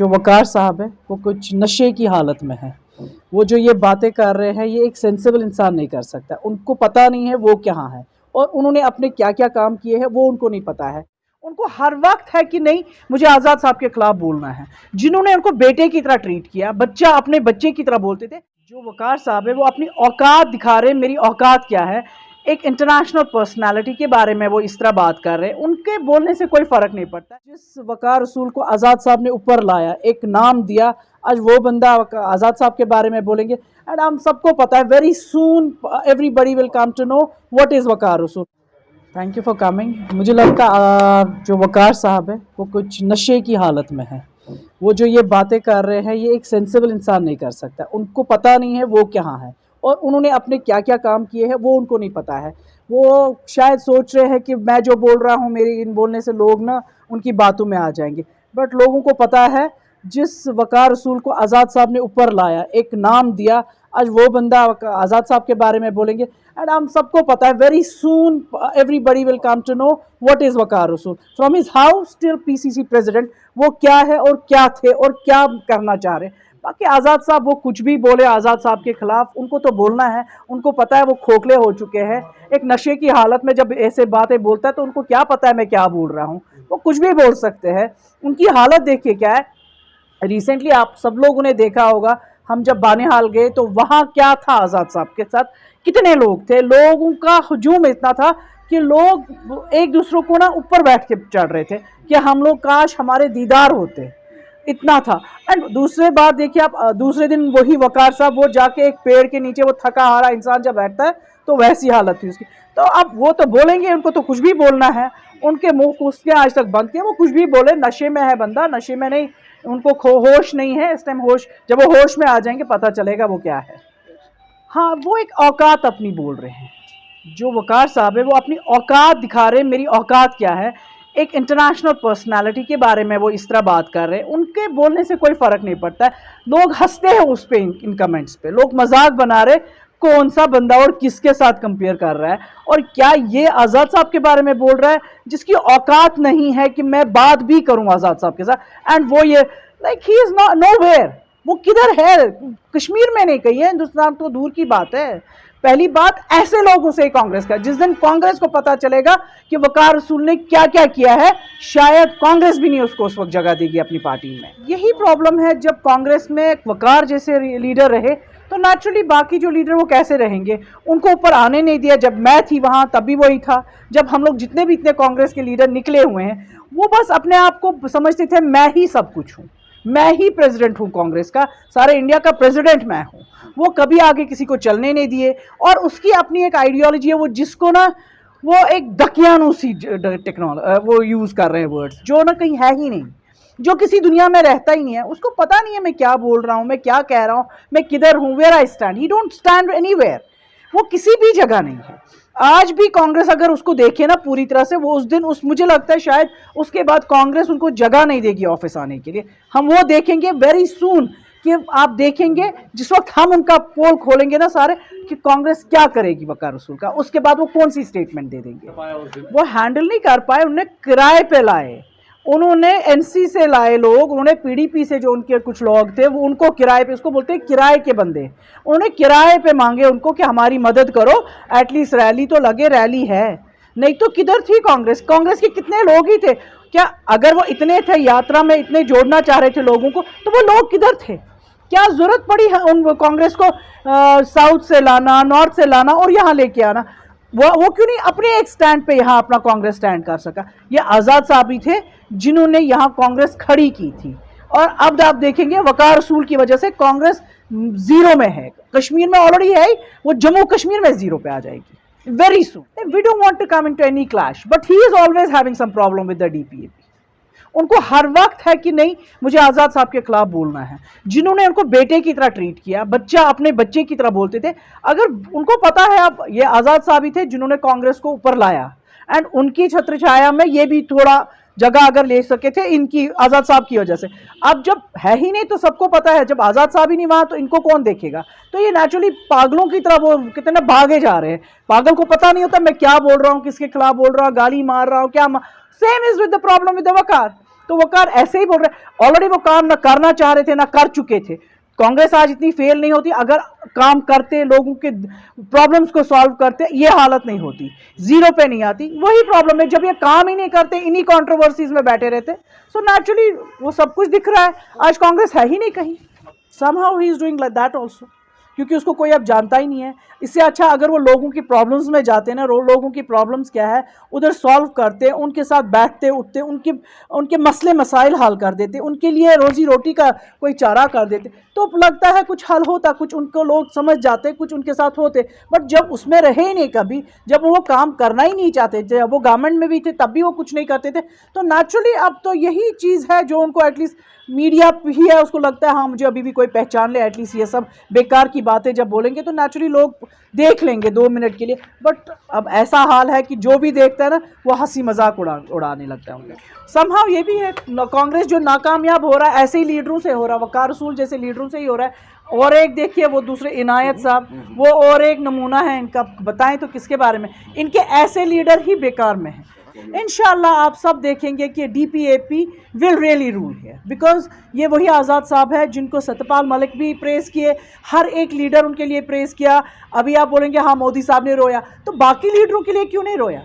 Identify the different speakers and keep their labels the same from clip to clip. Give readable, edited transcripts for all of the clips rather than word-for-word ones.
Speaker 1: जो वकार साहब है वो कुछ नशे की हालत में है। वो जो ये बातें कर रहे हैं ये एक सेंसिबल इंसान नहीं कर सकता। उनको पता नहीं है वो कहाँ है और उन्होंने अपने क्या क्या काम किए हैं वो उनको नहीं पता है। उनको हर वक्त है कि नहीं मुझे आज़ाद साहब के खिलाफ बोलना है। जिन्होंने उनको बेटे की तरह ट्रीट किया, बच्चा अपने बच्चे की तरह बोलते थे। जो वकार साहब है वो अपनी औकात दिखा रहे हैं, मेरी औकात क्या है। एक इंटरनेशनल पर्सनालिटी के बारे में वो इस तरह बात कर रहे हैं, उनके बोलने से कोई फ़र्क नहीं पड़ता। जिस वकार रसूल को आज़ाद साहब ने ऊपर लाया, एक नाम दिया, आज वो बंदा आज़ाद साहब के बारे में बोलेंगे एंड हम सबको पता है very soon everybody will come to know what is Waqar Rasool. Thank you for coming. मुझे लगता जो वकार साहब है वो कुछ नशे की हालत में है। वो जो ये बातें कर रहे हैं ये एक सेंसिबल इंसान नहीं कर सकता। उनको पता नहीं है वो कहाँ है और उन्होंने अपने क्या क्या काम किए हैं वो उनको नहीं पता है। वो शायद सोच रहे हैं कि मैं जो बोल रहा हूँ मेरे इन बोलने से लोग ना उनकी बातों में आ जाएंगे, बट लोगों को पता है जिस वकार रसूल को आज़ाद साहब ने ऊपर लाया, एक नाम दिया, आज वो बंदा आज़ाद साहब के बारे में बोलेंगे एंड हम सबको पता है very soon everybody will come to know what is Waqar Rasool from his house till PCC president. वो क्या है और क्या थे और क्या करना चाह रहे। बाकी आज़ाद साहब वो कुछ भी बोले आज़ाद साहब के खिलाफ, उनको तो बोलना है। उनको पता है वो खोखले हो चुके हैं। एक नशे की हालत में जब ऐसे बातें बोलता है तो उनको क्या पता है मैं क्या बोल रहा हूँ। वो कुछ भी बोल सकते हैं। उनकी हालत देखिए क्या है। रिसेंटली आप सब लोगों ने देखा होगा, हम जब बानिहाल गए तो वहाँ क्या था, आज़ाद साहब के साथ कितने लोग थे। लोगों का हजूम इतना था कि लोग एक दूसरों को ना ऊपर बैठ के चढ़ रहे थे कि हम लोग काश हमारे दीदार होते, इतना था। एंड दूसरे बात देखिए आप, दूसरे दिन वही वकार साहब वो जाके एक पेड़ के नीचे, वो थका हारा इंसान जब बैठता है तो वैसी हालत थी उसकी। तो अब वो तो बोलेंगे, उनको तो कुछ भी बोलना है। उनके मुंह उसके आज तक बंद किए, वो कुछ भी बोले। नशे में है बंदा, नशे में नहीं, उनको होश नहीं है इस टाइम। होश जब वो होश में आ जाएंगे पता चलेगा वो क्या है। हाँ, वो एक औकात अपनी बोल रहे हैं। जो वकार साहब है वो अपनी औकात दिखा रहे हैं, मेरी औकात क्या है। एक इंटरनेशनल पर्सनालिटी के बारे में वो इस तरह बात कर रहे हैं, उनके बोलने से कोई फ़र्क नहीं पड़ता है। लोग हंसते हैं उस पे, इन कमेंट्स पे लोग मजाक बना रहे, कौन सा बंदा और किसके साथ कंपेयर कर रहा है। और क्या ये आज़ाद साहब के बारे में बोल रहा है जिसकी औकात नहीं है कि मैं बात भी करूं आज़ाद साहब के साथ। एंड वो ये लाइक ही इज़ नोवेयर। वो किधर है? कश्मीर में नहीं, कहीं है, हिंदुस्तान तो दूर की बात है। पहली बात, ऐसे लोगों से कांग्रेस का, जिस दिन कांग्रेस को पता चलेगा कि वकार रसूल ने क्या क्या किया है, शायद कांग्रेस भी नहीं उसको उस वक्त जगह देगी अपनी पार्टी में। यही प्रॉब्लम है, जब कांग्रेस में वकार जैसे लीडर रहे तो नेचुरली बाकी जो लीडर वो कैसे रहेंगे। उनको ऊपर आने नहीं दिया। जब मैं थी वहाँ तब भी वही था। जब हम लोग जितने भी इतने कांग्रेस के लीडर निकले हुए हैं वो बस अपने आप को समझते थे मैं ही सब कुछ हूँ, मैं ही प्रेसिडेंट हूँ कांग्रेस का, सारे इंडिया का प्रेसिडेंट मैं हूँ। वो कभी आगे किसी को चलने नहीं दिए। और उसकी अपनी एक आइडियोलॉजी है, वो जिसको ना वो एक दकियानूसी टेक्नोलॉजी वो यूज़ कर रहे हैं, वर्ड्स जो ना कहीं है ही नहीं, जो किसी दुनिया में रहता ही नहीं है। उसको पता नहीं है मैं क्या बोल रहा हूँ, मैं क्या कह रहा हूँ, मैं किधर हूँ, where I stand. He don't stand anywhere. वो किसी भी जगह नहीं है। आज भी कांग्रेस अगर उसको देखे ना पूरी तरह से, वो उस दिन मुझे लगता है शायद उसके बाद कांग्रेस उनको जगह नहीं देगी ऑफिस आने के लिए। हम वो देखेंगे वेरी सून कि आप देखेंगे जिस वक्त हम उनका पोल खोलेंगे ना सारे कि कांग्रेस क्या करेगी वकार रसूल का, उसके बाद वो कौन सी स्टेटमेंट दे देंगे। वो हैंडल नहीं कर पाए। उन्हें किराए पे लाए, उन्होंने एनसी से लाए लोग, उन्होंने पीडीपी से जो उनके कुछ लोग थे वो उनको किराए पे, उसको बोलते हैं किराए के बंदे, उन्होंने किराए पे मांगे उनको कि हमारी मदद करो, एटलीस्ट रैली तो लगे। रैली है नहीं तो किधर थी कांग्रेस? कांग्रेस के कितने लोग ही थे क्या? अगर वो इतने थे यात्रा में, इतने जोड़ना चाह रहे थे लोगों को, तो वो लोग किधर थे? क्या जरूरत पड़ी है उन कांग्रेस को साउथ से लाना, नॉर्थ से लाना और यहाँ लेके आना? वो क्यों नहीं अपने एक स्टैंड पे यहाँ अपना कांग्रेस स्टैंड कर सका? ये आज़ाद साहब ही थे जिन्होंने यहाँ कांग्रेस खड़ी की थी। और अब आप देखेंगे वकार रसूल की वजह से कांग्रेस जीरो में है। कश्मीर में ऑलरेडी है, वो जम्मू कश्मीर में जीरो पे आ जाएगी very soon. We don't want to come into any clash, but he is always having some problem with the DPAP. उनको हर वक्त है कि नहीं मुझे आज़ाद साहब के खिलाफ बोलना है। जिन्होंने उनको बेटे की तरह ट्रीट किया, बच्चा अपने बच्चे की तरह बोलते थे। अगर उनको पता है, अब ये आज़ाद साहब ही थे जिन्होंने कांग्रेस को ऊपर लाया एंड उनकी छत्र छाया में ये भी थोड़ा जगह अगर ले सके थे इनकी, आज़ाद साहब की वजह से। अब जब है ही नहीं तो सबको पता है, जब आज़ाद साहब ही नहीं वहाँ तो इनको कौन देखेगा? तो ये नेचुरली पागलों की तरह वो कितने भागे जा रहे हैं। पागल को पता नहीं होता मैं क्या बोल रहा हूँ, किसके खिलाफ बोल रहा हूँ, गाली मार रहा हूँ क्या। Same is with the problem with the Waqar. तो वकार ऐसे ही बोल रहे, ऑलरेडी वो काम ना करना चाह रहे थे ना कर चुके थे। कांग्रेस आज इतनी फेल नहीं होती अगर काम करते, लोगों के प्रॉब्लम्स को सॉल्व करते, ये हालत नहीं होती, जीरो पे नहीं आती। वही प्रॉब्लम है, जब ये काम ही नहीं करते, इन्हीं कंट्रोवर्सीज में बैठे रहते, सो नेचुरली वो सब कुछ दिख रहा है। आज कांग्रेस है ही नहीं कहीं, somehow he is doing like that also, क्योंकि उसको कोई अब जानता ही नहीं है। इससे अच्छा अगर वो लोगों की प्रॉब्लम्स में जाते ना, लोगों की प्रॉब्लम्स क्या है उधर सॉल्व करते, उनके साथ बैठते उठते, उनके मसले मसाइल हल कर देते, उनके लिए रोजी रोटी का कोई चारा कर देते, तो लगता है कुछ हल होता, कुछ उनको लोग समझ जाते, कुछ उनके साथ होते। बट जब उसमें रहे ही नहीं कभी, जब वो काम करना ही नहीं चाहते, जब वो गवर्नमेंट में भी थे तब भी वो कुछ नहीं करते थे, तो नेचुरली अब तो यही चीज़ है जो उनको एटलीस्ट मीडिया ही है, उसको लगता है हाँ मुझे अभी भी कोई पहचान ले, एटलीस्ट ये सब बेकार की बातें जब बोलेंगे तो नेचुरली लोग देख लेंगे 2 मिनट के लिए। बट अब ऐसा हाल है कि जो भी देखता है ना वो हंसी मजाक उड़ाने लगता है उनका। समहाउ ये भी है, कांग्रेस जो नाकामयाब हो रहा है ऐसे ही लीडरों से हो रहा है, वकार रसूल जैसे लीडरों से ही हो रहा है। और एक देखिए वो दूसरे इनायत साहब, वो और एक नमूना है इनका, बताएं तो किसके बारे में, इनके ऐसे लीडर ही बेकार में हैं। इंशाल्लाह आप सब देखेंगे कि DPAP विल रियली रूल है, बिकॉज ये वही आज़ाद साहब है जिनको सत्यपाल मलिक भी प्रेस किए, हर एक लीडर उनके लिए प्रेस किया। अभी आप बोलेंगे हाँ मोदी साहब ने रोया, तो बाकी लीडरों के लिए क्यों नहीं रोया?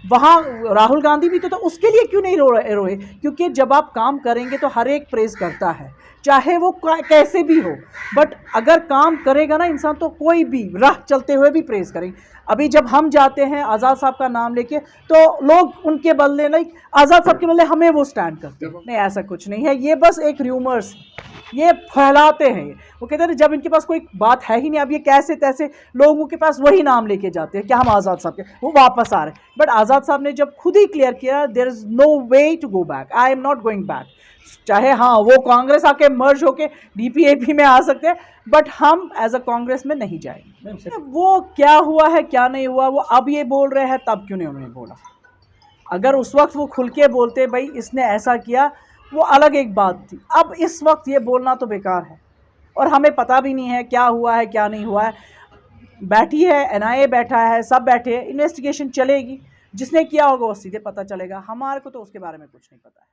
Speaker 1: वहाँ राहुल गांधी भी तो उसके लिए क्यों नहीं रोए? क्योंकि जब आप काम करेंगे तो हर एक प्रेस करता है, चाहे वो कैसे भी हो। बट अगर काम करेगा ना इंसान तो कोई भी राह चलते हुए भी प्रेस करेंगे। अभी जब हम जाते हैं आज़ाद साहब का नाम लेके तो लोग उनके बदले नहीं, आज़ाद साहब के बदले हमें वो स्टैंड करते हैं। नहीं, ऐसा कुछ नहीं है, ये बस एक र्यूमर्स ये फैलाते हैं। वो कहते हैं जब इनके पास कोई बात है ही नहीं, अब ये कैसे तैसे लोगों के पास वही नाम लेके जाते हैं कि हम आज़ाद साहब के, वो वापस आ रहे हैं। बट आज़ाद साहब ने जब खुद ही क्लियर किया there is no way to go back, I am not going back. चाहे हाँ वो कांग्रेस आके मर्ज होके DPAP में आ सकते हैं, बट हम एज अ कांग्रेस में नहीं जाएंगे। वो क्या हुआ है क्या नहीं हुआ वो अब ये बोल रहे हैं, तब क्यों नहीं उन्होंने बोला? अगर उस वक्त वो खुल के बोलते भाई इसने ऐसा किया, वो अलग एक बात थी। अब इस वक्त ये बोलना तो बेकार है, और हमें पता भी नहीं है क्या हुआ है क्या नहीं हुआ है। बैठी है NIA, बैठा है, सब बैठे हैं, इन्वेस्टिगेशन चलेगी, जिसने किया होगा वो सीधे पता चलेगा। हमारे को तो उसके बारे में कुछ नहीं पता है।